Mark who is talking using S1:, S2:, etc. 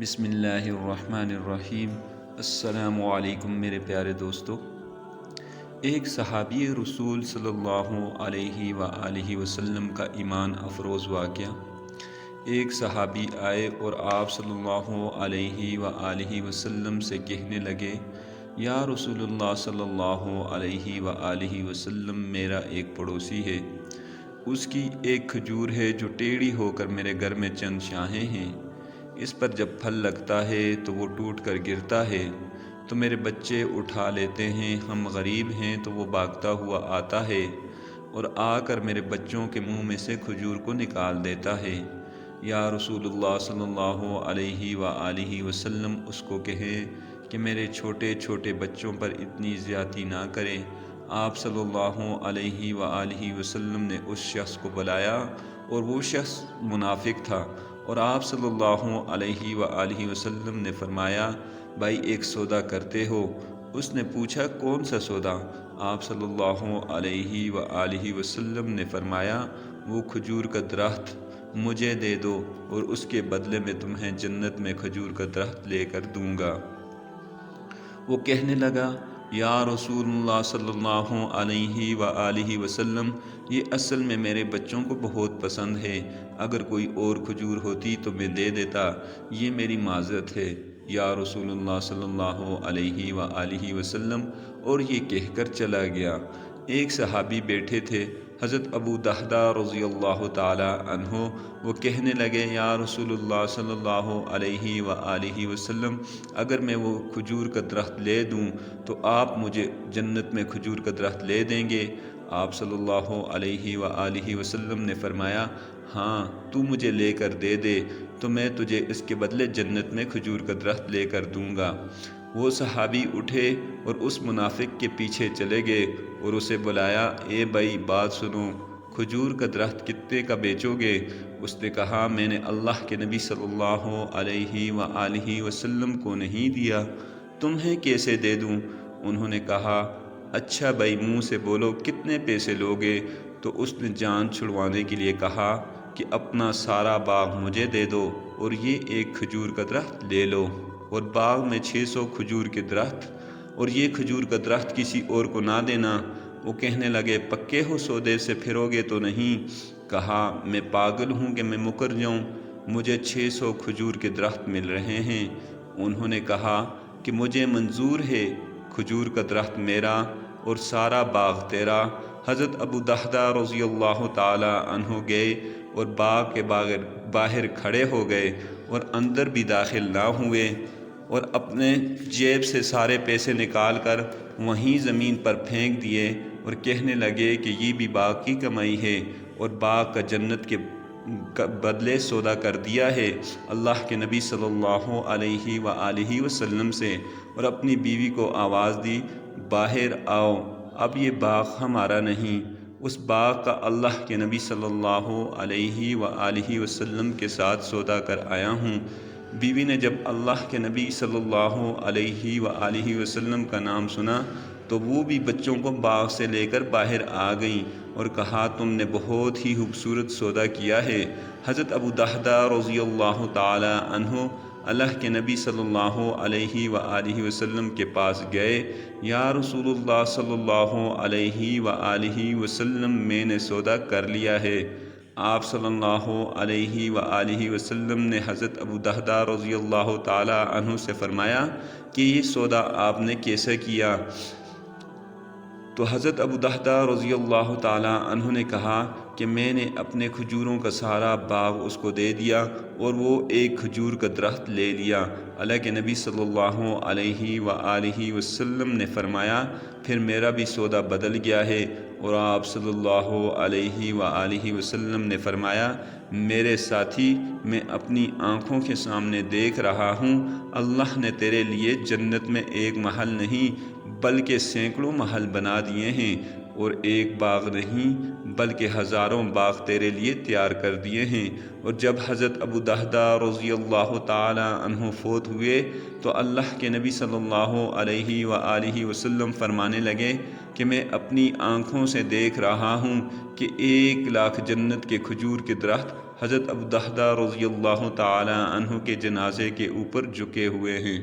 S1: بسم اللہ الرحمن الرحیم۔ السلام علیکم میرے پیارے دوستو۔ ایک صحابی رسول صلی اللہ علیہ وآلہ وسلم کا ایمان افروز واقعہ۔ ایک صحابی آئے اور آپ صلی اللہ علیہ وآلہ وسلم سے کہنے لگے، یا رسول اللہ صلی اللہ علیہ وآلہ وسلم، میرا ایک پڑوسی ہے، اس کی ایک کھجور ہے جو ٹیڑھی ہو کر میرے گھر میں چند شاخیں ہیں، اس پر جب پھل لگتا ہے تو وہ ٹوٹ کر گرتا ہے تو میرے بچے اٹھا لیتے ہیں، ہم غریب ہیں تو وہ بھاگتا ہوا آتا ہے اور آ کر میرے بچوں کے منہ میں سے کھجور کو نکال دیتا ہے۔ یا رسول اللہ صلی اللہ علیہ وآلہ وسلم، اس کو کہیں کہ میرے چھوٹے چھوٹے بچوں پر اتنی زیادتی نہ کرے۔ آپ صلی اللہ علیہ وآلہ وسلم نے اس شخص کو بلایا اور وہ شخص منافق تھا، اور آپ صلی اللہ علیہ وآلہ وسلم نے فرمایا، بھائی ایک سودا کرتے ہو؟ اس نے پوچھا، کون سا سودا؟ آپ صلی اللہ علیہ وآلہ وسلم نے فرمایا، وہ کھجور کا درخت مجھے دے دو اور اس کے بدلے میں تمہیں جنت میں کھجور کا درخت لے کر دوں گا۔ وہ کہنے لگا، یا رسول اللہ صلی اللہ علیہ وآلہ وسلم، یہ اصل میں میرے بچوں کو بہت پسند ہے، اگر کوئی اور کھجور ہوتی تو میں دے دیتا، یہ میری معذرت ہے یا رسول اللہ صلی اللہ علیہ وآلہ وسلم، اور یہ کہہ کر چلا گیا۔ ایک صحابی بیٹھے تھے، حضرت ابو دحدہ رضی اللہ تعالی عنہ، وہ کہنے لگے، یا رسول اللہ صلی اللہ علیہ وآلہ وسلم، اگر میں وہ کھجور کا درخت لے دوں تو آپ مجھے جنت میں کھجور کا درخت لے دیں گے؟ آپ صلی اللہ علیہ وآلہ وسلم نے فرمایا، ہاں، تو مجھے لے کر دے دے تو میں تجھے اس کے بدلے جنت میں کھجور کا درخت لے کر دوں گا۔ وہ صحابی اٹھے اور اس منافق کے پیچھے چلے گئے اور اسے بلایا، اے بھائی بات سنو، کھجور کا درخت کتنے کا بیچو گے؟ اس نے کہا، میں نے اللہ کے نبی صلی اللہ علیہ وآلہ وسلم کو نہیں دیا، تمہیں کیسے دے دوں؟ انہوں نے کہا، اچھا بھائی منہ سے بولو، کتنے پیسے لوگے؟ تو اس نے جان چھڑوانے کے لیے کہا کہ اپنا سارا باغ مجھے دے دو اور یہ ایک کھجور کا درخت لے لو، اور باغ میں 600 کھجور کے درخت، اور یہ کھجور کا درخت کسی اور کو نہ دینا۔ وہ کہنے لگے، پکے ہو سودے سے پھرو گے تو نہیں؟ کہا، میں پاگل ہوں کہ میں مکر جاؤں، مجھے 600 کھجور کے درخت مل رہے ہیں۔ انہوں نے کہا کہ مجھے منظور ہے، کھجور کا درخت میرا اور سارا باغ تیرا۔ حضرت ابو دحدہ رضی اللہ تعالی عنہ گئے اور باغ کے باہر کھڑے ہو گئے اور اندر بھی داخل نہ ہوئے، اور اپنے جیب سے سارے پیسے نکال کر وہیں زمین پر پھینک دیے اور کہنے لگے کہ یہ بھی باغ کی کمائی ہے اور باغ کا جنت کے بدلے سودا کر دیا ہے اللہ کے نبی صلی اللہ علیہ وآلہ وسلم سے، اور اپنی بیوی کو آواز دی، باہر آؤ، اب یہ باغ ہمارا نہیں، اس باغ کا اللہ کے نبی صلی اللہ علیہ وآلہ وسلم کے ساتھ سودا کر آیا ہوں۔ بیوی نے جب اللہ کے نبی صلی اللہ علیہ وآلہ وسلم کا نام سنا تو وہ بھی بچوں کو باغ سے لے کر باہر آ گئیں اور کہا، تم نے بہت ہی خوبصورت سودا کیا ہے۔ حضرت ابو دحدہ رضی اللہ تعالی عنہ اللہ کے نبی صلی اللہ علیہ وآلہ وسلم کے پاس گئے، یا رسول اللہ صلی اللہ علیہ وآلہ وسلم، میں نے سودا کر لیا ہے۔ آپ صلی اللہ علیہ وآلہ وسلم نے حضرت ابو دحدہ رضی اللہ تعالی عنہ سے فرمایا کہ یہ سودا آپ نے کیسے کیا؟ تو حضرت ابو دحدہ رضی اللہ تعالی عنہ نے کہا کہ میں نے اپنے کھجوروں کا سارا باغ اس کو دے دیا اور وہ ایک کھجور کا درخت لے لیا۔ اللہ کے نبی صلی اللہ علیہ وآلہ وسلم نے فرمایا، پھر میرا بھی سودا بدل گیا ہے، اور آپ صلی اللہ علیہ وآلہ وسلم نے فرمایا، میرے ساتھی، میں اپنی آنکھوں کے سامنے دیکھ رہا ہوں، اللہ نے تیرے لیے جنت میں ایک محل نہیں بلکہ سینکڑوں محل بنا دیے ہیں، اور ایک باغ نہیں بلکہ ہزاروں باغ تیرے لیے تیار کر دیے ہیں۔ اور جب حضرت ابو دحدہ رضی اللہ تعالی عنہ فوت ہوئے تو اللہ کے نبی صلی اللہ علیہ وآلہ وسلم فرمانے لگے، کہ میں اپنی آنکھوں سے دیکھ رہا ہوں کہ 1,00,000 جنت کے کھجور کے درخت حضرت ابو دحدہ رضی اللہ تعالی عنہ کے جنازے کے اوپر جھکے ہوئے ہیں۔